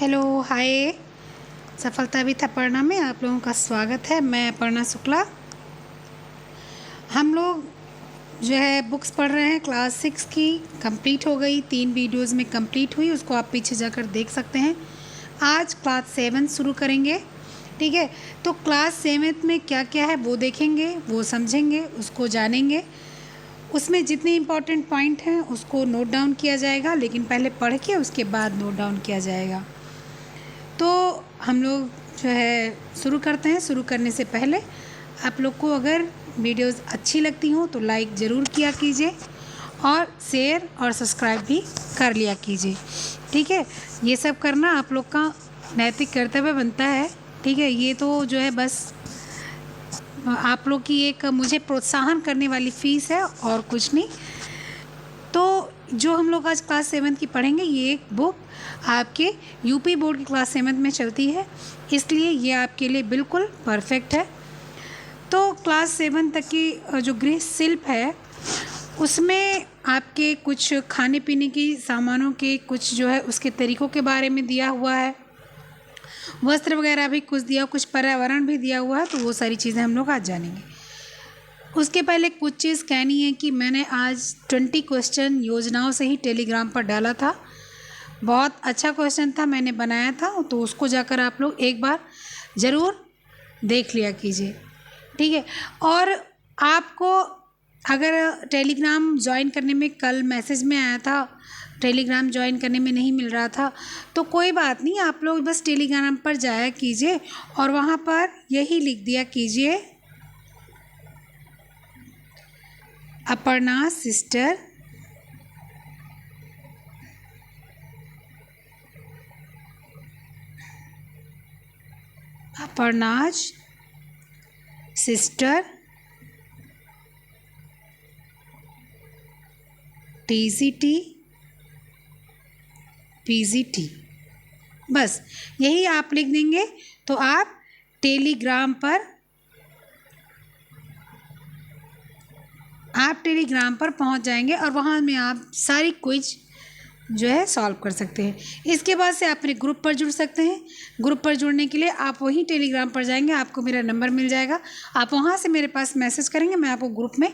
Hello hi. सफलता with Aparna में आप लोगों का स्वागत है। मैं अपर्णा शुक्ला। हम लोग जो है बुक्स पढ़ रहे हैं। क्लास 6 की कंप्लीट हो गई, 3 वीडियोस में कंप्लीट हुई, उसको आप पीछे जाकर देख सकते हैं। आज क्लास 7 शुरू करेंगे, ठीक है। तो क्लास 7 में क्या क्या है वो देखेंगे, वो समझेंगे, उसको जानेंगे। उसमें जितने इम्पॉर्टेंट पॉइंट हैं उसको नोट डाउन किया जाएगा, लेकिन पहले पढ़ के उसके बाद नोट डाउन किया जाएगा। तो हम लोग जो है शुरू करते हैं। शुरू करने से पहले आप लोग को अगर वीडियोस अच्छी लगती हों तो लाइक ज़रूर किया कीजिए और शेयर और सब्सक्राइब भी कर लिया कीजिए, ठीक है। ये सब करना आप लोग का नैतिक कर्तव्य बनता है, ठीक है। ये तो जो है बस आप लोग की एक मुझे प्रोत्साहन करने वाली फ़ीस है और कुछ नहीं। तो जो हम लोग आज क्लास 7 की पढ़ेंगे, ये एक बुक आपके यूपी बोर्ड की क्लास 7 में चलती है, इसलिए ये आपके लिए बिल्कुल परफेक्ट है। तो क्लास 7 तक की जो गृह शिल्प है उसमें आपके कुछ खाने पीने की सामानों के कुछ जो है उसके तरीक़ों के बारे में दिया हुआ है, वस्त्र वगैरह भी कुछ दिया, कुछ पर्यावरण भी दिया हुआ है। तो वो सारी चीज़ें हम लोग आज जानेंगे। उसके पहले कुछ चीज़ कहनी है कि मैंने आज 20 क्वेश्चन योजनाओं से ही टेलीग्राम पर डाला था। बहुत अच्छा क्वेश्चन था, मैंने बनाया था, तो उसको जाकर आप लोग एक बार ज़रूर देख लिया कीजिए, ठीक है। और आपको अगर टेलीग्राम ज्वाइन करने में कल मैसेज में आया था, टेलीग्राम ज्वाइन करने में नहीं मिल रहा था, तो कोई बात नहीं, आप लोग बस टेलीग्राम पर जाया कीजिए और वहाँ पर यही लिख दिया कीजिए Aparna sister Aparna's sister TGT PGT, बस यही आप लिख देंगे तो आप टेलीग्राम पर पहुंच जाएंगे और वहां में आप सारी क्विज जो है सॉल्व कर सकते हैं। इसके बाद से आप अपने ग्रुप पर जुड़ सकते हैं। ग्रुप पर जुड़ने के लिए आप वहीं टेलीग्राम पर जाएंगे, आपको मेरा नंबर मिल जाएगा, आप वहाँ से मेरे पास मैसेज करेंगे, मैं आपको ग्रुप में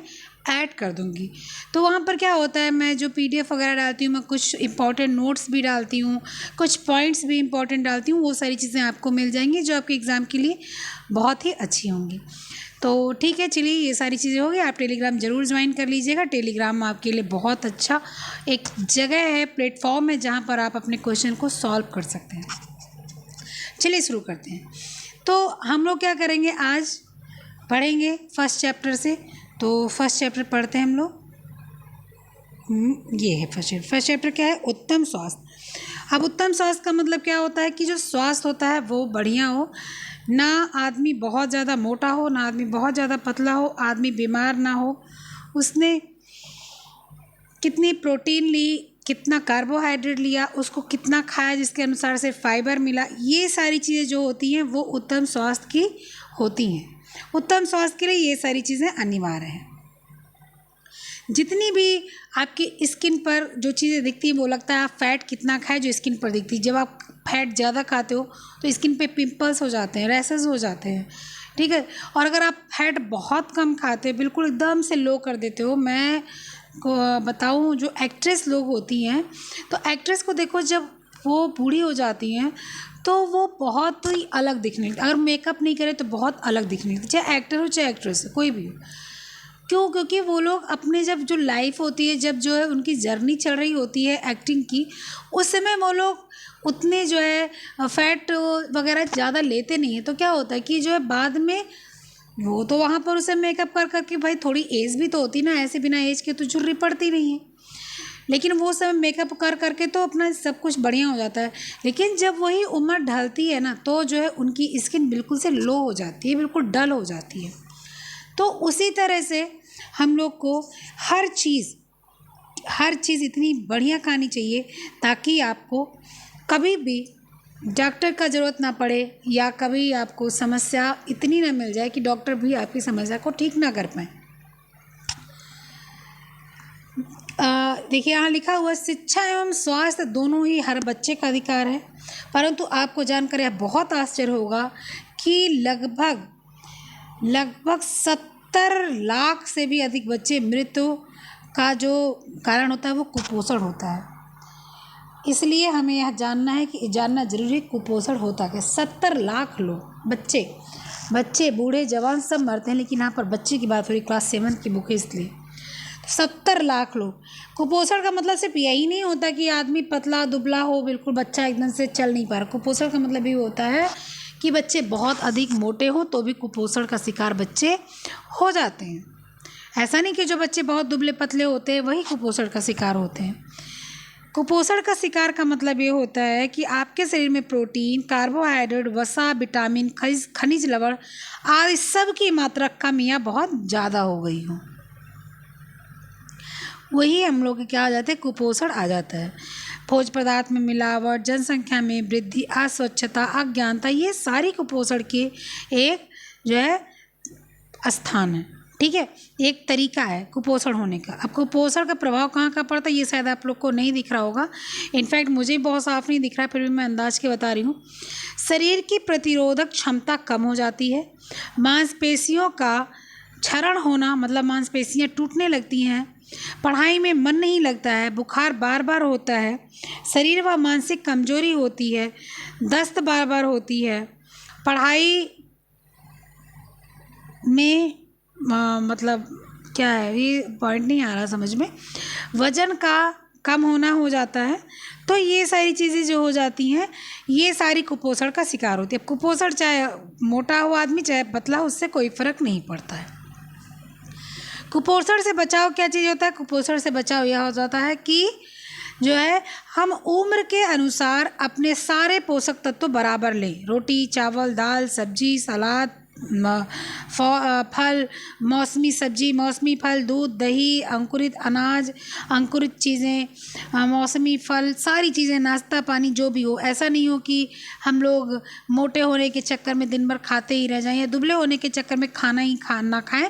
ऐड कर दूँगी। तो वहाँ पर क्या होता है, मैं जो PDF वगैरह डालती हूँ, मैं कुछ इंपॉर्टेंट नोट्स भी डालती हूँ, कुछ पॉइंट्स भी इंपॉर्टेंट डालती हूँ, वो सारी चीज़ें आपको मिल जाएंगी जो आपके एग्ज़ाम के लिए बहुत ही अच्छी होंगी। तो ठीक है, चलिए ये सारी चीज़ें हो गई। आप टेलीग्राम ज़रूर ज्वाइन कर लीजिएगा। टेलीग्राम आपके लिए बहुत अच्छा एक जगह है, प्लेटफॉर्म है, जहाँ पर आप अपने क्वेश्चन को सॉल्व कर सकते हैं। चलिए शुरू करते हैं। तो हम लोग क्या करेंगे, आज पढ़ेंगे फर्स्ट चैप्टर से। तो फर्स्ट चैप्टर पढ़ते हैं हम लोग। ये है फर्स्ट चैप्टर। फर्स्ट चैप्टर क्या है, उत्तम स्वास्थ्य। अब उत्तम स्वास्थ्य का मतलब क्या होता है कि जो स्वास्थ्य होता है वो बढ़िया हो, ना आदमी बहुत ज़्यादा मोटा हो, ना आदमी बहुत ज़्यादा पतला हो, आदमी बीमार ना हो, उसने कितनी प्रोटीन ली, कितना कार्बोहाइड्रेट लिया, उसको कितना खाया जिसके अनुसार से फाइबर मिला, ये सारी चीज़ें जो होती हैं वो उत्तम स्वास्थ्य की होती हैं। उत्तम स्वास्थ्य के लिए ये सारी चीज़ें अनिवार्य हैं। जितनी भी आपकी स्किन पर जो चीज़ें दिखती हैं वो लगता है आप फैट कितना खाएं जो स्किन पर दिखती है। जब आप फैट ज़्यादा खाते हो तो स्किन पे पिंपल्स हो जाते हैं, रैसेस हो जाते हैं, ठीक है। और अगर आप फैट बहुत कम खाते हो, बिल्कुल एकदम से लो कर देते हो, मैं को बताऊँ जो एक्ट्रेस लोग होती हैं, तो एक्ट्रेस को देखो जब वो बूढ़ी हो जाती हैं तो वो बहुत ही अलग दिखने लगती, अगर मेकअप नहीं करे तो बहुत अलग दिखने लगती, चाहे एक्टर हो चाहे एक्ट्रेस हो, कोई भी हो। क्यों? क्योंकि वो लोग अपने जब जो लाइफ होती है, जब जो है उनकी जर्नी चल रही होती है एक्टिंग की, उस समय वो लोग उतने जो है फैट वगैरह ज़्यादा लेते नहीं हैं। तो क्या होता है कि जो है बाद में वो तो वहाँ पर उसे मेकअप कर करके, भाई थोड़ी एज भी तो होती ना, ऐसे बिना एज के तो झुर्री पड़ती नहीं है, लेकिन वो सब मेकअप कर करके तो अपना सब कुछ बढ़िया हो जाता है। लेकिन जब वही उम्र ढलती है ना, तो जो है उनकी स्किन बिल्कुल से लो हो जाती है, बिल्कुल डल हो जाती है। तो उसी तरह से हम लोग को हर चीज़ इतनी बढ़िया खानी चाहिए ताकि आपको कभी भी डॉक्टर का ज़रूरत ना पड़े, या कभी आपको समस्या इतनी ना मिल जाए कि डॉक्टर भी आपकी समस्या को ठीक ना कर पाए। देखिए यहाँ लिखा हुआ शिक्षा एवं स्वास्थ्य दोनों ही हर बच्चे का अधिकार है, परंतु आपको जानकर यह बहुत आश्चर्य होगा कि लगभग 70 लाख से भी अधिक बच्चे मृत्यु का जो कारण होता है वो कुपोषण होता है। इसलिए हमें यह जानना जरूरी है कुपोषण होता क्या। 70 लाख लोग, बच्चे बूढ़े जवान सब मरते हैं, लेकिन यहाँ पर बच्चे की बात हो रही, क्लास 7 की बुक है इसलिए। 70 लाख लोग। कुपोषण का मतलब सिर्फ यही नहीं होता कि आदमी पतला दुबला हो, बिल्कुल बच्चा एकदम से चल नहीं पा रहा। कुपोषण का मतलब ये होता है कि बच्चे बहुत अधिक मोटे हो तो भी कुपोषण का शिकार बच्चे हो जाते हैं। ऐसा नहीं कि जो बच्चे बहुत दुबले पतले होते हैं वही कुपोषण का शिकार होते हैं। कुपोषण का शिकार का मतलब ये होता है कि आपके शरीर में प्रोटीन, कार्बोहाइड्रेट, वसा, विटामिन, खनिज लवण आदि सब की मात्रा कम या बहुत ज़्यादा हो गई हो, वही हम लोग क्या आ जाते हैं, कुपोषण आ जाता है। भोज्य पदार्थ में मिलावट, जनसंख्या में वृद्धि, अस्वच्छता, अज्ञानता, ये सारी कुपोषण के एक जो है स्थान है। ठीक है, एक तरीका है कुपोषण होने का। अब कुपोषण का प्रभाव कहाँ कहाँ पड़ता है ये शायद आप लोग को नहीं दिख रहा होगा, इनफैक्ट मुझे बहुत साफ नहीं दिख रहा है, फिर भी मैं अंदाज के बता रही हूँ। शरीर की प्रतिरोधक क्षमता कम हो जाती है, मांसपेशियों का क्षरण होना मतलब मांसपेशियाँ टूटने लगती हैं, पढ़ाई में मन नहीं लगता है, बुखार बार बार होता है, शरीर व मानसिक कमजोरी होती है, दस्त बार बार होती है, पढ़ाई में मतलब क्या है ये पॉइंट नहीं आ रहा समझ में, वजन का कम होना हो जाता है। तो ये सारी चीज़ें जो हो जाती हैं ये सारी कुपोषण का शिकार होती है। कुपोषण चाहे मोटा हो आदमी चाहे पतला, उससे कोई फर्क नहीं पड़ता है। कुपोषण से बचाव क्या चीज़ होता है, कुपोषण से बचाव यह हो जाता है कि जो है हम उम्र के अनुसार अपने सारे पोषक तत्व बराबर लें। रोटी, चावल, दाल, सब्जी, सलाद, फल, मौसमी सब्जी, मौसमी फल, दूध, दही, अंकुरित अनाज, अंकुरित चीज़ें, मौसमी फल, सारी चीज़ें, नाश्ता पानी जो भी हो। ऐसा नहीं हो कि हम लोग मोटे होने के चक्कर में दिन भर खाते ही रह जाएं या दुबले होने के चक्कर में खाना खाएं,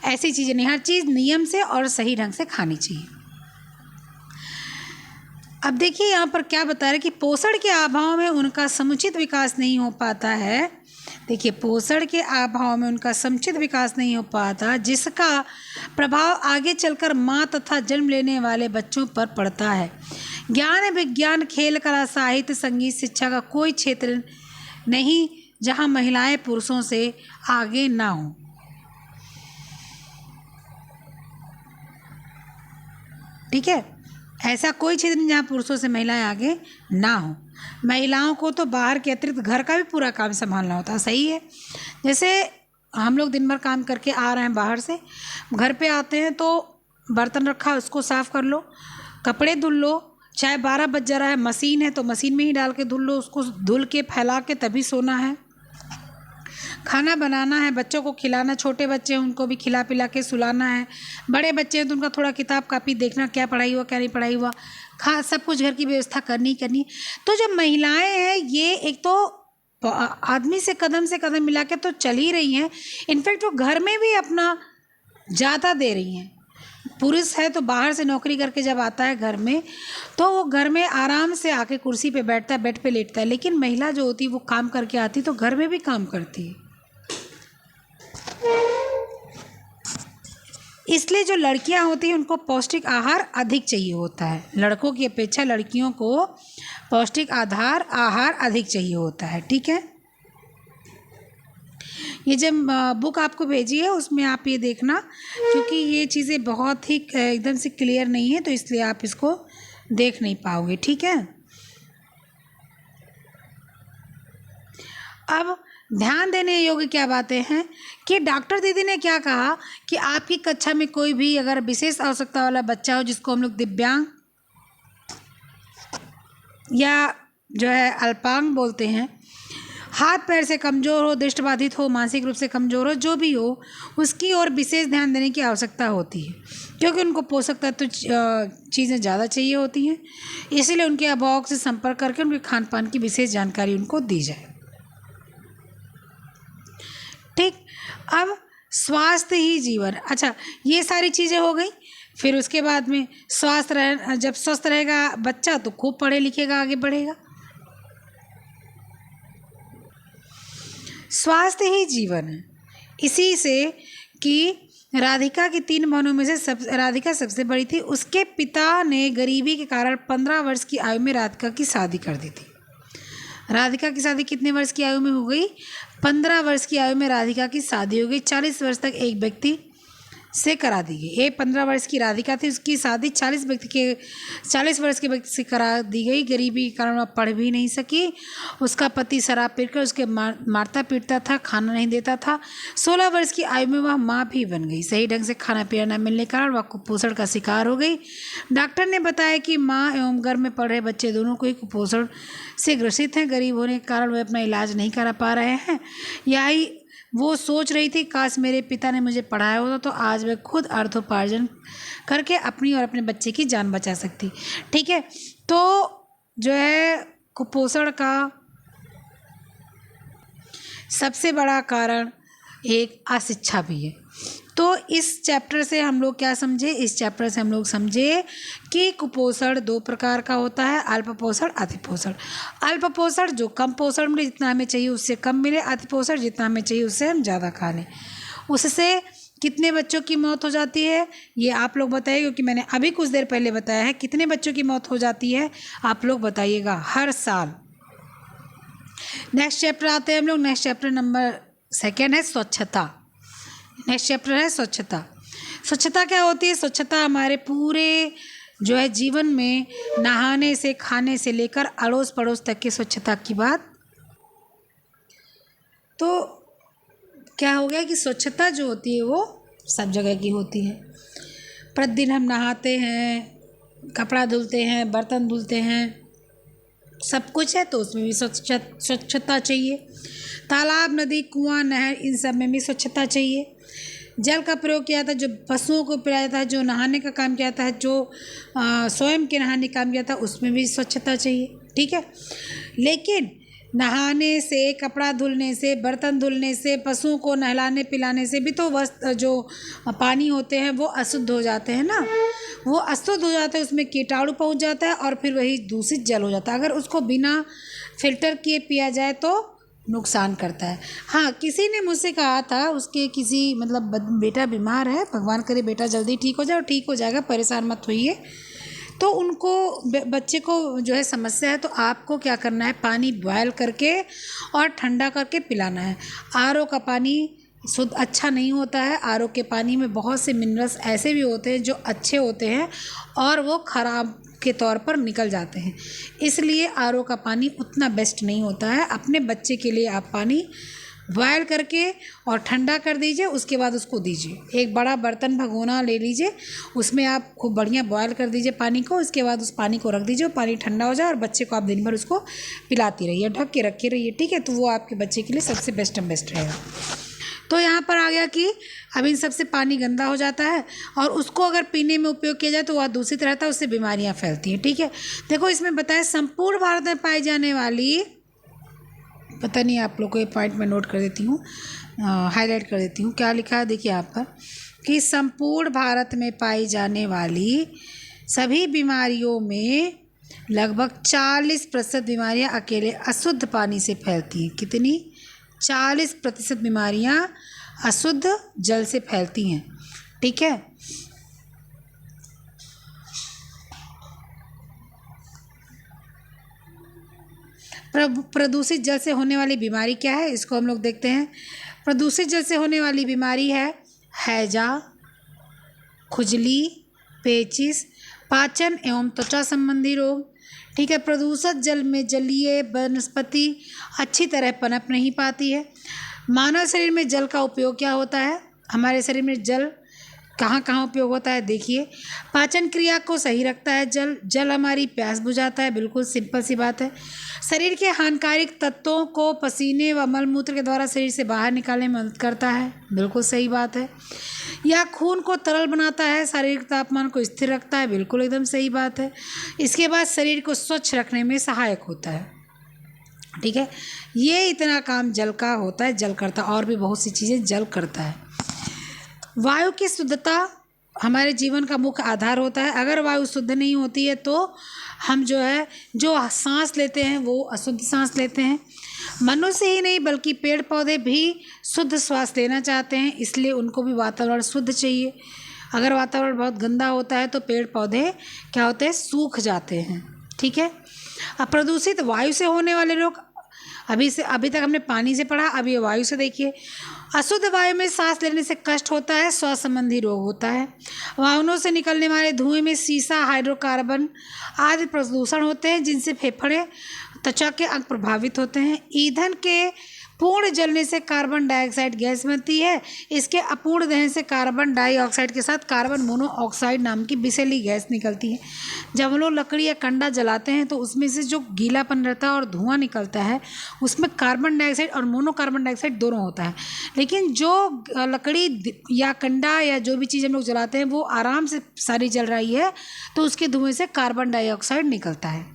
ऐसी चीज़ें नहीं। हर चीज़ नियम से और सही ढंग से खानी चाहिए। अब देखिए यहाँ पर क्या बता रहे हैं कि पोषण के अभाव में उनका समुचित विकास नहीं हो पाता है। देखिए पोषण के अभाव में उनका समुचित विकास नहीं हो पाता, जिसका प्रभाव आगे चलकर माँ तथा जन्म लेने वाले बच्चों पर पड़ता है। ज्ञान, विज्ञान, खेल, कला, साहित्य, संगीत, शिक्षा का कोई क्षेत्र नहीं जहाँ महिलाएं पुरुषों से आगे ना हों। ठीक है, ऐसा कोई क्षेत्र नहीं जहाँ पुरुषों से महिलाएं आगे ना हो। महिलाओं को तो बाहर के अतिरिक्त घर का भी पूरा काम संभालना होता है। सही है, जैसे हम लोग दिन भर काम करके आ रहे हैं बाहर से, घर पे आते हैं तो बर्तन रखा उसको साफ़ कर लो, कपड़े धुल लो, चाहे 12 बज जा रहा है, मशीन है तो मशीन में ही डाल के धुल लो, उसको धुल के फैला के तभी सोना है। खाना बनाना है, बच्चों को खिलाना, छोटे बच्चे हैं उनको भी खिला पिला के सुलाना है, बड़े बच्चे हैं तो उनका थोड़ा किताब कापी देखना, क्या पढ़ाई हुआ क्या नहीं पढ़ाई हुआ, सब कुछ घर की व्यवस्था करनी। तो जो महिलाएं हैं ये एक तो आदमी से कदम मिला के तो चल ही रही हैं, इनफैक्ट वो घर में भी अपना ज़्यादा दे रही हैं। पुरुष है तो बाहर से नौकरी करके जब आता है घर में तो वो घर में आराम से आके कुर्सी पे बैठता है, बेड पे लेटता है, लेकिन महिला जो होती है वो काम करके आती तो घर में भी काम करती है। इसलिए जो लड़कियां होती हैं उनको पौष्टिक आहार अधिक चाहिए होता है, लड़कों की अपेक्षा लड़कियों को पौष्टिक आहार अधिक चाहिए होता है। ठीक है, ये जब बुक आपको भेजी है उसमें आप ये देखना, क्योंकि ये चीज़ें बहुत ही एकदम से क्लियर नहीं है तो इसलिए आप इसको देख नहीं पाओगे। ठीक है, अब ध्यान देने योग्य क्या बातें हैं कि डॉक्टर दीदी ने क्या कहा कि आपकी कक्षा में कोई भी अगर विशेष आवश्यकता वाला बच्चा हो, जिसको हम लोग दिव्यांग या जो है अल्पांग बोलते हैं, हाथ पैर से कमज़ोर हो, दृष्टिबाधित हो, मानसिक रूप से कमज़ोर हो, जो भी हो, उसकी ओर विशेष ध्यान देने की आवश्यकता होती है, क्योंकि उनको पोषक तत्व चीज़ें ज़्यादा चाहिए होती हैं। इसीलिए उनके अभिभावक से संपर्क करके उनके खान पान की विशेष जानकारी उनको दी जाए। ठीक, अब स्वास्थ्य ही जीवन। अच्छा, ये सारी चीज़ें हो गई। फिर उसके बाद में जब स्वस्थ रहेगा बच्चा तो खूब पढ़े लिखेगा, आगे बढ़ेगा। स्वास्थ्य ही जीवन है। इसी से कि राधिका की 3 बहनों में से राधिका सबसे बड़ी थी। उसके पिता ने गरीबी के कारण 15 वर्ष की आयु में राधिका की शादी कर दी थी। राधिका की शादी कितने वर्ष की आयु में हो गई? 15 वर्ष की आयु में राधिका की शादी हो गई। 40 वर्ष तक एक व्यक्ति से करा दी गई। ये 15 वर्ष की राधिका थी, उसकी शादी 40 वर्ष के व्यक्ति से करा दी गई। गरीबी के कारण वह पढ़ भी नहीं सकी। उसका पति शराब पीकर उसके मारता पीटता था, खाना नहीं देता था। 16 वर्ष की आयु में वह माँ भी बन गई। सही ढंग से खाना पीना न मिलने के कारण वह कुपोषण का शिकार हो गई। डॉक्टर ने बताया कि माँ एवं गर्भ में पड़ रहे बच्चे दोनों को ही कुपोषण से ग्रसित हैं। गरीब होने के कारण वे अपना इलाज नहीं करा पा रहे हैं। यही वो सोच रही थी, काश मेरे पिता ने मुझे पढ़ाया होता तो आज वे खुद अर्थोपार्जन करके अपनी और अपने बच्चे की जान बचा सकती। ठीक है, तो जो है कुपोषण का सबसे बड़ा कारण एक अशिक्षा भी है। तो इस चैप्टर से हम लोग क्या समझे? इस चैप्टर से हम लोग समझे कि कुपोषण 2 प्रकार का होता है, अल्प पोषण, अति पोषण। अल्प पोषण जो कम पोषण मिले, जितना हमें चाहिए उससे कम मिले। अति पोषण जितना हमें चाहिए उससे हम ज़्यादा खा लें। उससे कितने बच्चों की मौत हो जाती है ये आप लोग बताइए, क्योंकि मैंने अभी कुछ देर पहले बताया है। कितने बच्चों की मौत हो जाती है आप लोग बताइएगा हर साल। नेक्स्ट चैप्टर आते हैं हम लोग। नेक्स्ट चैप्टर नंबर 2 है स्वच्छता। नेक्स्ट चैप्टर है स्वच्छता। स्वच्छता क्या होती है? स्वच्छता हमारे पूरे जो है जीवन में नहाने से, खाने से लेकर अड़ोस पड़ोस तक की स्वच्छता की बात। तो क्या हो गया कि स्वच्छता जो होती है वो सब जगह की होती है। प्रतिदिन हम नहाते हैं, कपड़ा धुलते हैं, बर्तन धुलते हैं, सब कुछ है, तो उसमें भी स्वच्छता चाहिए। तालाब, नदी, कुआं, नहर, इन सब में भी स्वच्छता चाहिए। जल का प्रयोग किया जाता है, जो पशुओं को पिलाया जाता है, जो नहाने का काम किया जाता है, जो स्वयं के नहाने का काम किया जाता है, उसमें भी स्वच्छता चाहिए। ठीक है, लेकिन नहाने से, कपड़ा धुलने से, बर्तन धुलने से, पशुओं को नहलाने पिलाने से भी तो जो पानी होते हैं वो अशुद्ध हो जाते हैं ना। वो अशुद्ध हो जाते हैं, उसमें कीटाणु पहुंच जाता है और फिर वही दूषित जल हो जाता है। अगर उसको बिना फिल्टर किए पिया जाए तो नुकसान करता है। हाँ, किसी ने मुझसे कहा था, उसके किसी मतलब बेटा बीमार है, भगवान करे बेटा जल्दी ठीक हो जाए, और ठीक हो जाएगा, परेशान मत होइए। तो उनको बच्चे को जो है समस्या है, तो आपको क्या करना है, पानी बॉयल करके और ठंडा करके पिलाना है। आरओ का पानी शुद्ध अच्छा नहीं होता है। आरओ के पानी में बहुत से मिनरल्स ऐसे भी होते हैं जो अच्छे होते हैं और वो ख़राब के तौर पर निकल जाते हैं। इसलिए आरओ का पानी उतना बेस्ट नहीं होता है। अपने बच्चे के लिए आप पानी बॉयल करके और ठंडा कर दीजिए, उसके बाद उसको दीजिए। एक बड़ा बर्तन भगोना ले लीजिए, उसमें आप खूब बढ़िया बॉयल कर दीजिए पानी को। उसके बाद उस पानी को रख दीजिए, पानी ठंडा हो जाए और बच्चे को आप दिन भर उसको पिलाती रहिए, ढक के रखे रहिए। ठीक है, तो वो आपके बच्चे के लिए सबसे बेस्ट रहेगा। तो यहाँ पर आ गया कि अब इन सबसे पानी गंदा हो जाता है और उसको अगर पीने में उपयोग किया जाए तो वह दूषित रहता है, उससे बीमारियाँ फैलती हैं। ठीक है, देखो इसमें बताया संपूर्ण भारत में पाई जाने वाली, पता नहीं आप लोग को ये पॉइंट में नोट कर देती हूँ, हाईलाइट कर देती हूँ, क्या लिखा है देखिए यहाँ पर कि संपूर्ण भारत में पाई जाने वाली सभी बीमारियों में लगभग 40% बीमारियाँ अकेले अशुद्ध पानी से फैलती हैं। कितनी? 40% बीमारियाँ अशुद्ध जल से फैलती हैं। ठीक है, प्रदूषित जल से होने वाली बीमारी क्या है, इसको हम लोग देखते हैं। प्रदूषित जल से होने वाली बीमारी है हैजा, खुजली, पेचिश, पाचन एवं त्वचा संबंधी रोग। ठीक है, प्रदूषित जल में जलीय वनस्पति अच्छी तरह पनप नहीं पाती है। मानव शरीर में जल का उपयोग क्या होता है? हमारे शरीर में जल कहाँ कहाँ उपयोग होता है देखिए। पाचन क्रिया को सही रखता है जल हमारी प्यास बुझाता है, बिल्कुल सिंपल सी बात है। शरीर के हानिकारक तत्वों को पसीने व मलमूत्र के द्वारा शरीर से बाहर निकालने में मदद करता है, बिल्कुल सही बात है। यह खून को तरल बनाता है, शारीरिक तापमान को स्थिर रखता है, बिल्कुल एकदम सही बात है। इसके बाद शरीर को स्वच्छ रखने में सहायक होता है। ठीक है, ये इतना काम जल का होता है, जल करता है, और भी बहुत सी चीज़ें जल करता है। वायु की शुद्धता हमारे जीवन का मुख्य आधार होता है। अगर वायु शुद्ध नहीं होती है तो हम जो है जो सांस लेते हैं वो अशुद्ध सांस लेते हैं। मनुष्य ही नहीं बल्कि पेड़ पौधे भी शुद्ध श्वास लेना चाहते हैं, इसलिए उनको भी वातावरण शुद्ध चाहिए। अगर वातावरण बहुत गंदा होता है तो पेड़ पौधे क्या होते हैं, सूख जाते हैं। ठीक है। अब प्रदूषित वायु से होने वाले रोग, अभी तक हमने पानी से पढ़ा, अब ये वायु से देखिए। अशुद्ध वायु में सांस लेने से कष्ट होता है, श्वास संबंधी रोग होता है। वाहनों से निकलने वाले धुएं में सीसा, हाइड्रोकार्बन आदि प्रदूषण होते हैं जिनसे फेफड़े, त्वचा के अंग प्रभावित होते हैं। ईंधन के पूर्ण जलने से कार्बन डाइऑक्साइड गैस बनती है। इसके अपूर्ण दहन से कार्बन डाइऑक्साइड के साथ कार्बन मोनोऑक्साइड नाम की विषैली गैस निकलती है। जब हम लोग लकड़ी या कंडा जलाते हैं तो उसमें से जो गीलापन रहता है और धुआं निकलता है उसमें कार्बन डाइऑक्साइड और मोनोकार्बन डाइऑक्साइड दोनों होता है। लेकिन जो लकड़ी या कंडा या जो भी चीज़ हम लोग जलाते हैं वो आराम से सारी जल रही है तो उसके धुएं से कार्बन डाइऑक्साइड निकलता है।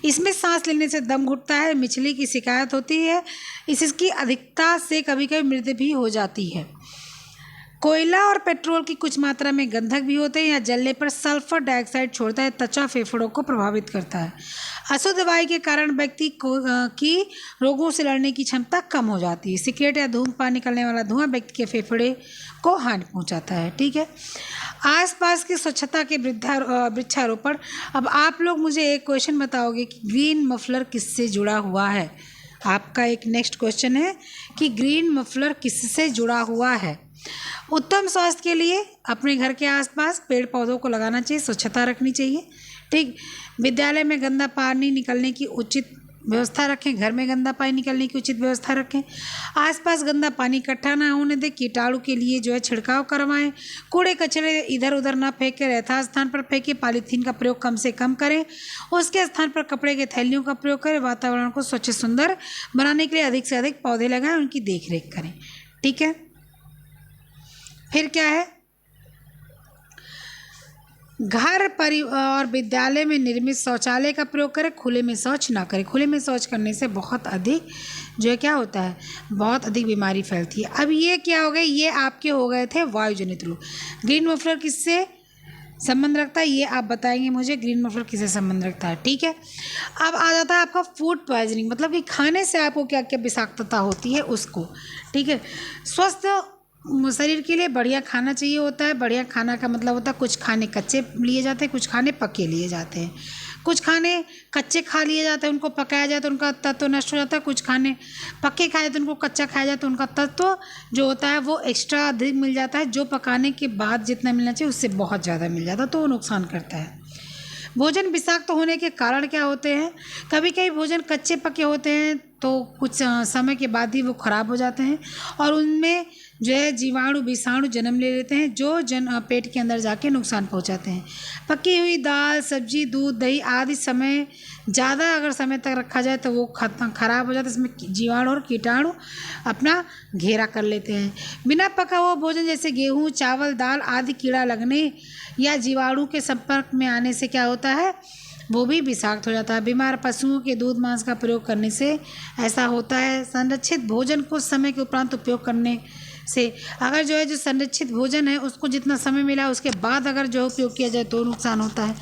इसमें सांस लेने से दम घुटता है, मिचली की शिकायत होती है। इसकी अधिकता से कभी कभी मृत्यु भी हो जाती है। कोयला और पेट्रोल की कुछ मात्रा में गंधक भी होते हैं या जलने पर सल्फर डाइऑक्साइड छोड़ता है, त्वचा फेफड़ों को प्रभावित करता है। अशुद्ध वायु के कारण व्यक्ति की रोगों से लड़ने की क्षमता कम हो जाती है। सिगरेट या धूम्रपान निकलने वाला धुआं व्यक्ति के फेफड़े को हानि पहुंचाता है। ठीक है। आसपास की स्वच्छता के वृक्षारोपण। अब आप लोग मुझे एक क्वेश्चन बताओगे कि ग्रीन मफलर किससे जुड़ा हुआ है। आपका एक नेक्स्ट क्वेश्चन है कि ग्रीन मफलर किससे जुड़ा हुआ है। उत्तम स्वास्थ्य के लिए अपने घर के आसपास पेड़ पौधों को लगाना चाहिए, स्वच्छता रखनी चाहिए। ठीक। विद्यालय में गंदा पानी निकलने की उचित व्यवस्था रखें, घर में गंदा पानी निकलने की उचित व्यवस्था रखें। आसपास गंदा पानी इकट्ठा ना होने दें। कीटाणु के लिए जो है छिड़काव करवाएं। कूड़े कचरे इधर उधर ना फेंकें, यथास्थान स्थान पर फेंकें। पॉलीथीन का प्रयोग कम से कम करें, उसके स्थान पर कपड़े के थैलियों का प्रयोग करें। वातावरण को स्वच्छ सुंदर बनाने के लिए अधिक से अधिक पौधे लगाएं, उनकी देख रेख करें। ठीक है। फिर क्या है, घर परिवार और विद्यालय में निर्मित शौचालय का प्रयोग करें, खुले में शौच ना करें। खुले में शौच करने से बहुत अधिक जो है क्या होता है, बहुत अधिक बीमारी फैलती है। अब ये क्या हो गए, ये आपके हो गए थे वायु जनित रोग। ग्रीन मफलर किससे संबंध रखता है ये आप बताएंगे मुझे, ग्रीन मफलर किससे संबंध रखता है। ठीक है। अब आ जाता है आपका फूड पॉइजनिंग, मतलब कि खाने से आपको क्या क्या विषाक्तता होती है उसको। ठीक है। स्वस्थ शरीर के लिए बढ़िया खाना चाहिए होता है। बढ़िया खाना का मतलब होता है कुछ खाने कच्चे लिए जाते हैं, कुछ खाने पके लिए जाते हैं। कुछ खाने कच्चे खा लिए जाते हैं, उनको पकाया जाए तो उनका तत्व नष्ट हो जाता है। कुछ खाने पके खाए तो उनको कच्चा खाया जाए तो उनका तत्व जो होता है वो एक्स्ट्रा अधिक मिल जाता है। जो पकाने के बाद जितना मिलना चाहिए उससे बहुत ज़्यादा मिल जाता है तो वो नुकसान करता है। भोजन विषाक्त होने के कारण क्या होते हैं, कभी कभी भोजन कच्चे पके होते हैं तो कुछ समय के बाद ही वो ख़राब हो जाते हैं और उनमें जो है जीवाणु विषाणु जन्म ले लेते हैं जो पेट के अंदर जाके नुकसान पहुंचाते हैं। पकी हुई दाल, सब्जी, दूध, दही आदि समय ज़्यादा अगर समय तक रखा जाए तो वो ख़राब हो जाता है। इसमें जीवाणु और कीटाणु अपना घेरा कर लेते हैं। बिना पका हुआ भोजन जैसे गेहूँ, चावल, दाल आदि कीड़ा लगने या जीवाणु के संपर्क में आने से क्या होता है, वो भी विषाक्त हो जाता है। बीमार पशुओं के दूध मांस का प्रयोग करने से ऐसा होता है। संरक्षित भोजन कुछ समय के उपरांत उपयोग करने से, अगर जो है जो संरक्षित भोजन है उसको जितना समय मिला उसके बाद अगर जो उपयोग किया जाए तो नुकसान होता है।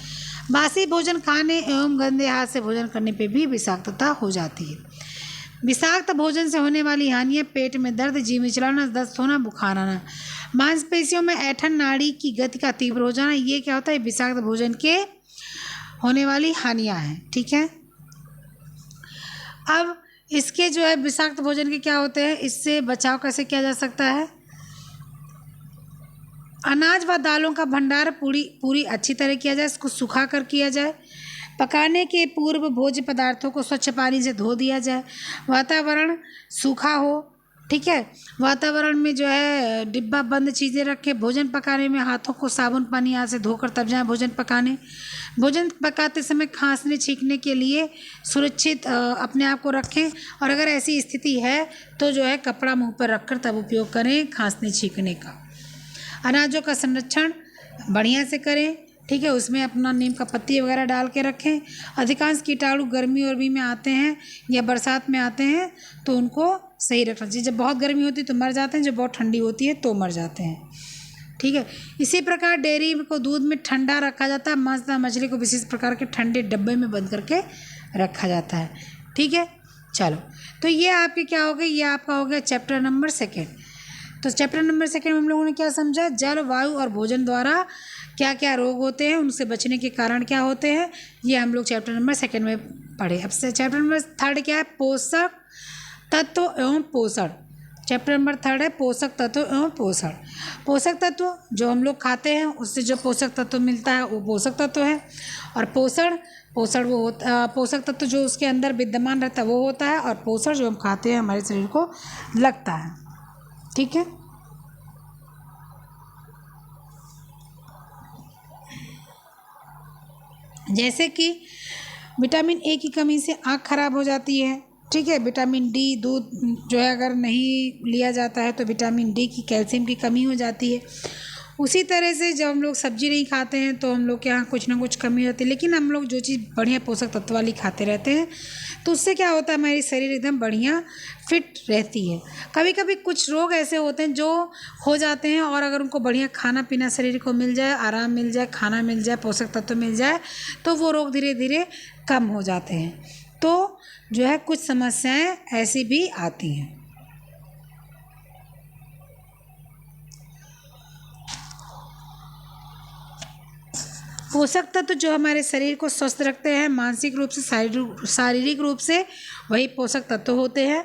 बासी भोजन खाने एवं गंदे हाथ से भोजन करने पे भी विषाक्तता हो जाती है। विषाक्त भोजन से होने वाली हानियाँ पेट में दर्द, जी मिचलाना, दस्त होना, बुखार आना, मांसपेशियों में ऐंठन, नाड़ी की गति का तीव्र हो जाना, ये क्या होता है, विषाक्त भोजन के होने वाली हानियाँ हैं। ठीक है। अब इसके जो है विषाक्त भोजन के क्या होते हैं, इससे बचाव कैसे किया जा सकता है। अनाज व दालों का भंडार पूरी अच्छी तरह किया जाए, इसको सुखा कर किया जाए। पकाने के पूर्व भोज्य पदार्थों को स्वच्छ पानी से धो दिया जाए। वातावरण सूखा हो। ठीक है। वातावरण में जो है डिब्बा बंद चीज़ें रखें। भोजन पकाने में हाथों को साबुन पानी यहाँ से धोकर तब जाएं भोजन पकाने। भोजन पकाते समय खांसने छींकने के लिए सुरक्षित अपने आप को रखें और अगर ऐसी स्थिति है तो जो है कपड़ा मुंह पर रखकर तब उपयोग करें खांसने छींकने का। अनाजों का संरक्षण बढ़िया से करें। ठीक है। उसमें अपना नीम का पत्ती वगैरह डाल के रखें। अधिकांश कीटाणु गर्मी और भी में आते हैं या बरसात में आते हैं तो उनको सही रखना चाहिए। जब बहुत गर्मी होती है तो मर जाते हैं, जब बहुत ठंडी होती है तो मर जाते हैं। ठीक है। इसी प्रकार डेयरी को दूध में ठंडा रखा जाता है, मांस तथा मछली को विशेष प्रकार के ठंडे डब्बे में बंद करके रखा जाता है। ठीक है, चलो तो ये आपके क्या हो गया, ये आपका हो गया चैप्टर नंबर 2। तो चैप्टर नंबर 2 में हम लोगों ने क्या समझा, जल, वायु और भोजन द्वारा क्या क्या रोग होते हैं, उनसे बचने के कारण क्या होते हैं, ये हम लोग चैप्टर नंबर 2 में पढ़े। अब से चैप्टर नंबर 3 क्या है, पोषक तत्व एवं पोषण। चैप्टर नंबर 3 है पोषक तत्व एवं पोषण। पोषक तत्व जो हम लोग खाते हैं उससे जो पोषक तत्व मिलता है वो पोषक तत्व है, और पोषण वो होता, पोषक तत्व जो उसके अंदर विद्यमान रहता है वो होता है, और पोषण जो हम खाते हैं हमारे शरीर को लगता है। ठीक है, जैसे कि विटामिन ए की कमी से आँख खराब हो जाती है। ठीक है, विटामिन डी, दूध जो है अगर नहीं लिया जाता है तो विटामिन डी की, कैल्शियम की कमी हो जाती है। उसी तरह से जब हम लोग सब्जी नहीं खाते हैं तो हम लोग के यहाँ कुछ ना कुछ कमी होती है, लेकिन हम लोग जो चीज़ बढ़िया पोषक तत्व वाली खाते रहते हैं तो उससे क्या होता है, हमारी शरीर एकदम बढ़िया फिट रहती है। कभी कभी कुछ रोग ऐसे होते हैं जो हो जाते हैं, और अगर उनको बढ़िया खाना पीना शरीर को मिल जाए, आराम मिल जाए, खाना मिल जाए, पोषक तत्व मिल जाए, तो वो रोग धीरे धीरे कम हो जाते हैं। तो जो है कुछ समस्याएं ऐसी भी आती हैं। पोषक तत्व जो हमारे शरीर को स्वस्थ रखते हैं, मानसिक रूप से, शारीरिक रूप से, वही पोषक तत्व होते हैं।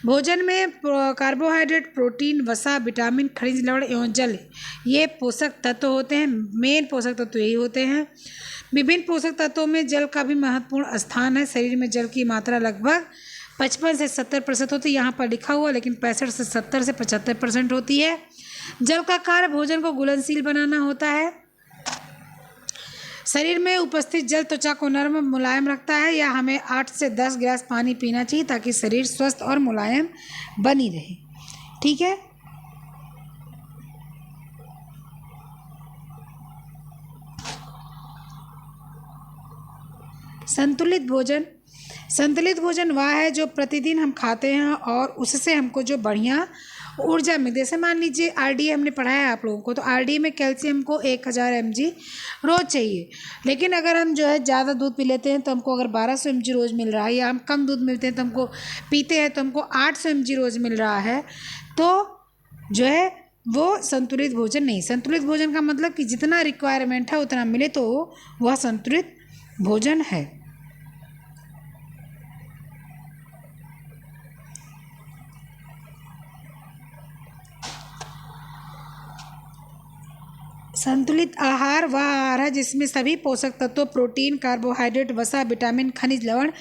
भोजन में कार्बोहाइड्रेट, प्रोटीन, वसा, विटामिन, खनिज लवण एवं जल, ये पोषक तत्व होते हैं। मेन पोषक तत्व यही होते हैं। विभिन्न पोषक तत्वों में जल का भी महत्वपूर्ण स्थान है। शरीर में जल की मात्रा लगभग 55 से 70% होती है, यहाँ पर लिखा हुआ, लेकिन 65 से 70 से 75% होती है। जल का कार्य भोजन को घुलनशील बनाना होता है। शरीर में उपस्थित जल त्वचा को नरम मुलायम रखता है, या हमें 8 से 10 गिलास पानी पीना चाहिए ताकि शरीर स्वस्थ और मुलायम बनी रहे। ठीक है, संतुलित भोजन वह है जो प्रतिदिन हम खाते हैं और उससे हमको जो बढ़िया ऊर्जा मिलती है। जैसे मान लीजिए आरडीए हमने पढ़ाया है आप लोगों को, तो आरडीए में कैल्शियम को 1000 mg रोज़ चाहिए, लेकिन अगर हम जो है ज़्यादा दूध पी लेते हैं तो हमको अगर 1200 mg रोज़ मिल रहा है, या हम कम दूध मिलते हैं तो हमको पीते हैं तो हमको 800 mg रोज़ मिल रहा है, तो जो है वो संतुलित भोजन नहीं। संतुलित भोजन का मतलब कि जितना रिक्वायरमेंट है उतना मिले तो वह संतुलित भोजन है। संतुलित आहार वह आहार है जिसमें सभी पोषक तत्व, प्रोटीन, कार्बोहाइड्रेट, वसा, विटामिन, खनिज लवण,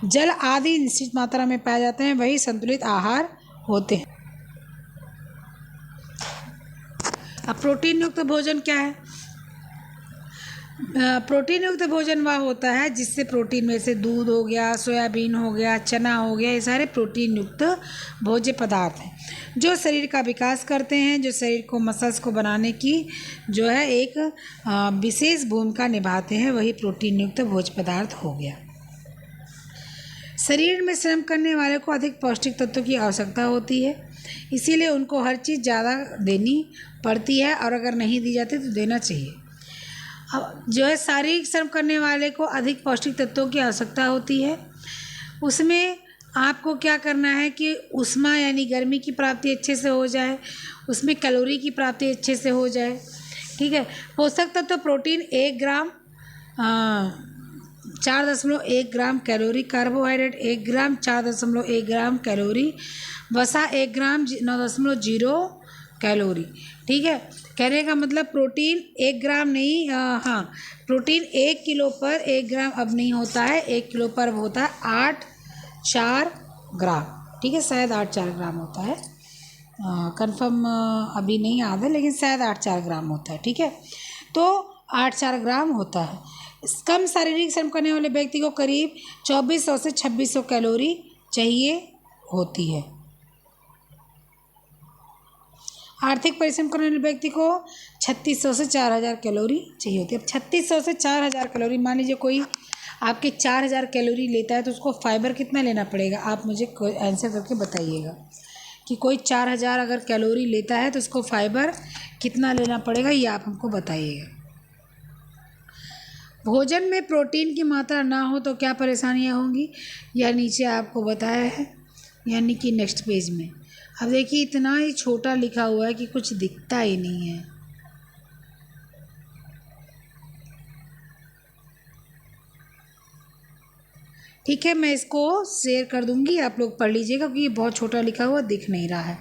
जल आदि निश्चित मात्रा में पाए जाते हैं, वही संतुलित आहार होते हैं। अब प्रोटीन युक्त भोजन क्या है? प्रोटीन युक्त भोजन वह होता है जिससे प्रोटीन में से दूध हो गया, सोयाबीन हो गया, चना हो गया, ये सारे प्रोटीन युक्त भोज्य पदार्थ हैं जो शरीर का विकास करते हैं, जो शरीर को, मसल्स को बनाने की जो है एक विशेष भूमिका निभाते हैं, वही प्रोटीन युक्त भोज्य पदार्थ हो गया। शरीर में श्रम करने वाले को अधिक पौष्टिक तत्वों की आवश्यकता होती है, इसीलिए उनको हर चीज़ ज़्यादा देनी पड़ती है, और अगर नहीं दी जाती तो देना चाहिए। अब जो है शारीरिक श्रम करने वाले को अधिक पौष्टिक तत्वों की आवश्यकता होती है। उसमें आपको क्या करना है कि ऊष्मा यानी गर्मी की प्राप्ति अच्छे से हो जाए, उसमें कैलोरी की प्राप्ति अच्छे से हो जाए। ठीक है, पोषक तत्व प्रोटीन 1 ग्राम 4.1 ग्राम कैलोरी, कार्बोहाइड्रेट 1 ग्राम 4.1 ग्राम कैलोरी, वसा 1 ग्राम 9.0 कैलोरी। ठीक है, कहने का मतलब प्रोटीन 1 ग्राम नहीं, प्रोटीन 1 किलो पर 1 ग्राम अब नहीं होता है, 1 किलो पर होता है 8-4 ग्राम। ठीक है, शायद 8-4 ग्राम होता है, कंफर्म अभी नहीं याद है, लेकिन शायद 8-4 ग्राम होता है। ठीक है, तो 8-4 ग्राम होता है। कम शारीरिक श्रम करने वाले व्यक्ति को करीब 2400 से 2600 कैलोरी चाहिए होती है। आर्थिक परिश्रम करने वाले व्यक्ति को 3600 से 4000 कैलोरी चाहिए होती है। अब 3600 से 4000 कैलोरी, मान लीजिए कोई आपके 4000 कैलोरी लेता है तो उसको फाइबर कितना लेना पड़ेगा, आप मुझे आंसर करके बताइएगा कि कोई 4000 अगर कैलोरी लेता है तो उसको फाइबर कितना लेना पड़ेगा, ये आप हमको बताइएगा। भोजन में प्रोटीन की मात्रा ना हो तो क्या परेशानियां होंगी, यह नीचे आपको बताया है, यानी कि नेक्स्ट पेज में। अब देखिए इतना ही छोटा लिखा हुआ है कि कुछ दिखता ही नहीं है। ठीक है, मैं इसको शेयर कर दूंगी, आप लोग पढ़ लीजिएगा क्योंकि ये बहुत छोटा लिखा हुआ दिख नहीं रहा है।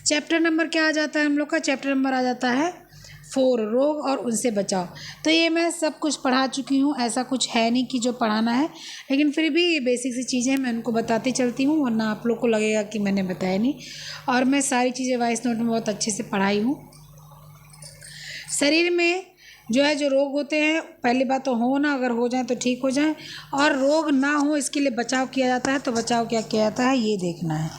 चैप्टर नंबर क्या आ जाता है हम लोग का, चैप्टर नंबर आ जाता है 4, रोग और उनसे बचाव। तो ये मैं सब कुछ पढ़ा चुकी हूँ, ऐसा कुछ है नहीं कि जो पढ़ाना है, लेकिन फिर भी ये बेसिक सी चीज़ें मैं उनको बताती चलती हूँ, वरना आप लोग को लगेगा कि मैंने बताया नहीं। और मैं सारी चीज़ें वॉइस नोट में बहुत अच्छे से पढ़ाई हूँ। शरीर में जो है जो रोग होते हैं, पहली बात तो हो ना, अगर हो जाए तो ठीक हो जाए, और रोग ना हो इसके लिए बचाव किया जाता है। तो बचाव क्या किया जाता है ये देखना है।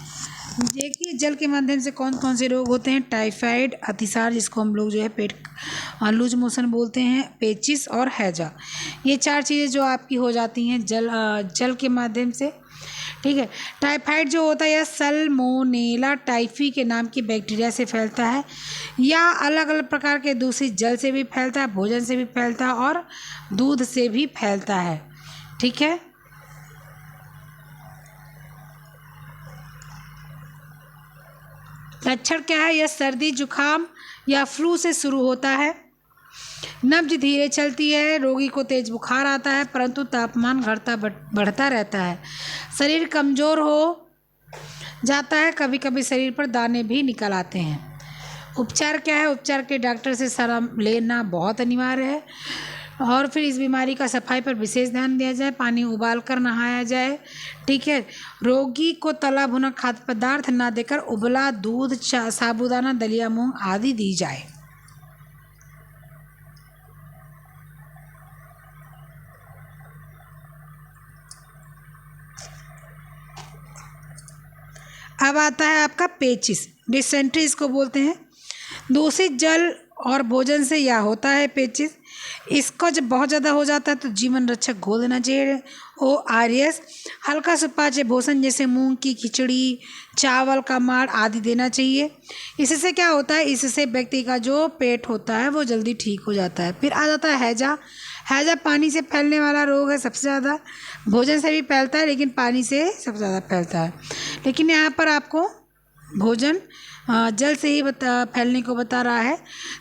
देखिए जल के माध्यम से कौन कौन से रोग होते हैं, टाइफाइड, अतिसार जिसको हम लोग जो है पेट लूज मोशन बोलते हैं, पेचिस और हैजा, ये 4 चीज़ें जो आपकी हो जाती हैं जल के माध्यम से। ठीक है, टाइफाइड जो होता है यह सल्मोनेला टाइफी के नाम की बैक्टीरिया से फैलता है, या अलग अलग प्रकार के दूषित जल से भी फैलता है, भोजन से भी फैलता है और दूध से भी फैलता है। ठीक है, लक्षण क्या है, यह सर्दी जुखाम या फ्लू से शुरू होता है, नब्ज धीरे चलती है, रोगी को तेज बुखार आता है परंतु तापमान बढ़ता रहता है, शरीर कमज़ोर हो जाता है, कभी कभी शरीर पर दाने भी निकल आते हैं। उपचार क्या है, उपचार के डॉक्टर से सलाह लेना बहुत अनिवार्य है, और फिर इस बीमारी का सफाई पर विशेष ध्यान दिया जाए, पानी उबाल कर नहाया जाए। ठीक है, रोगी को तला भुना खाद्य पदार्थ ना देकर उबला दूध, साबूदाना, दलिया, मूंग आदि दी जाए। अब आता है आपका पेचिस, डिसेंट्री इसको बोलते हैं, दूषित जल और भोजन से यह होता है पेचिस। इसको जब बहुत ज़्यादा हो जाता है तो जीवन रक्षक घोल देना चाहिए, ORS, हल्का सुपाच्य भोजन जैसे मूंग की खिचड़ी, चावल का माड़ आदि देना चाहिए। इससे क्या होता है, इससे व्यक्ति का जो पेट होता है वो जल्दी ठीक हो जाता है। फिर आ जाता है हैजा, हैजा पानी से फैलने वाला रोग है, सबसे ज़्यादा भोजन से भी फैलता है लेकिन पानी से सबसे ज़्यादा फैलता है। लेकिन यहाँ पर आपको भोजन जल से ही फैलने को बता रहा है।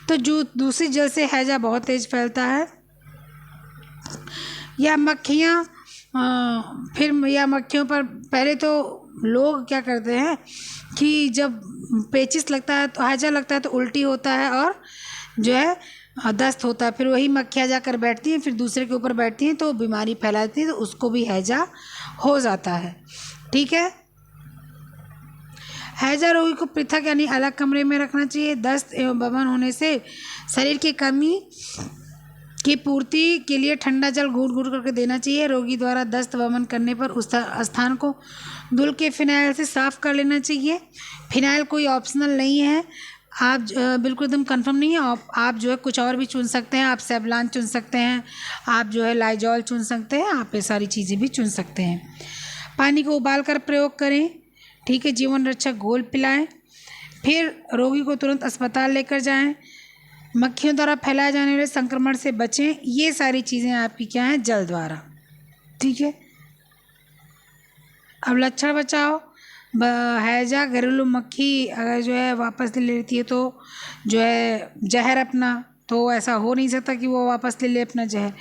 तो जो दूषित जल से हैजा बहुत तेज फैलता है, या मक्खियाँ, फिर या मक्खियों पर पहले तो लोग क्या करते हैं कि जब पेचिस लगता है तो हैजा लगता है तो उल्टी होता है और जो है दस्त होता है, फिर वही मक्खियाँ जाकर बैठती हैं, फिर दूसरे के ऊपर बैठती हैं तो बीमारी फैलाती है, तो उसको भी हैजा हो जाता है। ठीक है, हैजा रोगी को पृथक यानी अलग कमरे में रखना चाहिए। दस्त एवं बमन होने से शरीर की कमी की पूर्ति के लिए ठंडा जल घूट घूट करके देना चाहिए। रोगी द्वारा दस्त वमन करने पर उस स्थान को धुल के फिनाइल से साफ़ कर लेना चाहिए। फिनाइल कोई ऑप्शनल नहीं है, आप बिल्कुल एकदम कंफर्म नहीं है, आप जो है कुछ और भी चुन सकते हैं, आप सेवलान चुन सकते हैं, आप जो है लाइजॉल चुन सकते हैं, आप ये सारी चीज़ें भी चुन सकते हैं। पानी को उबाल कर प्रयोग करें। ठीक है, जीवन रक्षक घोल पिलाएं, फिर रोगी को तुरंत अस्पताल लेकर जाएं, मक्खियों द्वारा फैलाए जाने वाले संक्रमण से बचें। ये सारी चीज़ें आपकी क्या हैं, जल द्वारा। ठीक है, अब लक्षण बचाओ, हैजा घरेलू मक्खी अगर जो है वापस ले लेती है तो जो है जहर अपना, तो ऐसा हो नहीं सकता कि वो वापस ले ले अपना जहर।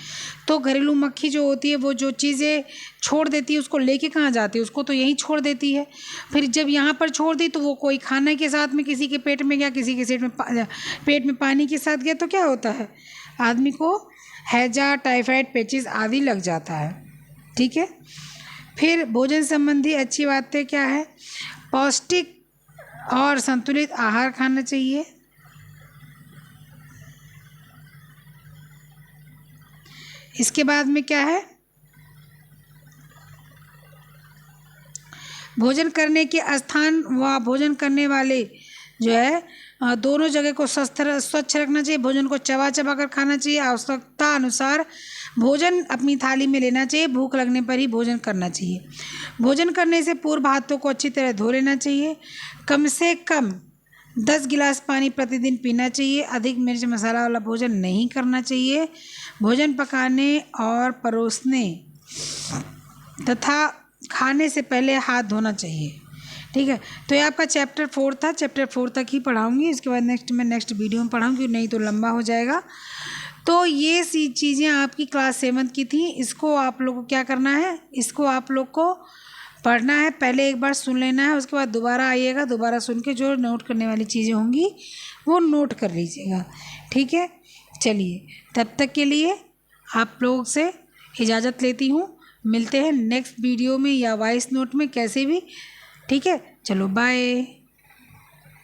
तो घरेलू मक्खी जो होती है वो जो चीज़ें छोड़ देती है उसको लेके कहाँ जाती है, उसको तो यहीं छोड़ देती है। फिर जब यहाँ पर छोड़ दी तो वो कोई खाने के साथ में किसी के पेट में गया, किसी के पेट में पानी के साथ गया, तो क्या होता है, आदमी को हैजा, टाइफाइड, पेचिस आदि लग जाता है। ठीक है, फिर भोजन संबंधी अच्छी बातें क्या है, पौष्टिक और संतुलित आहार खाना चाहिए। इसके बाद में क्या है, भोजन करने के स्थान व भोजन करने वाले जो है दोनों जगह को स्वच्छ रखना चाहिए। भोजन को चबा चबा कर खाना चाहिए, आवश्यकता अनुसार भोजन अपनी थाली में लेना चाहिए, भूख लगने पर ही भोजन करना चाहिए। भोजन करने से पूर्व हाथों को अच्छी तरह धो लेना चाहिए। कम से कम 10 गिलास पानी प्रतिदिन पीना चाहिए। अधिक मिर्च मसाला वाला भोजन नहीं करना चाहिए। भोजन पकाने और परोसने तथा खाने से पहले हाथ धोना चाहिए। ठीक है, तो ये आपका चैप्टर 4 था। चैप्टर 4 तक ही पढ़ाऊँगी, इसके बाद नेक्स्ट वीडियो में पढ़ाऊँगी, नहीं तो लंबा हो जाएगा। तो ये सी चीज़ें आपकी क्लास 7 की थी। इसको आप लोग को क्या करना है, इसको आप लोग को पढ़ना है, पहले एक बार सुन लेना है, उसके बाद दोबारा आइएगा, दोबारा सुन के जो नोट करने वाली चीज़ें होंगी वो नोट कर लीजिएगा। ठीक है, चलिए तब तक के लिए आप लोग से इजाज़त लेती हूँ। मिलते हैं नेक्स्ट वीडियो में या वॉइस नोट में, कैसे भी। ठीक है, चलो बाय।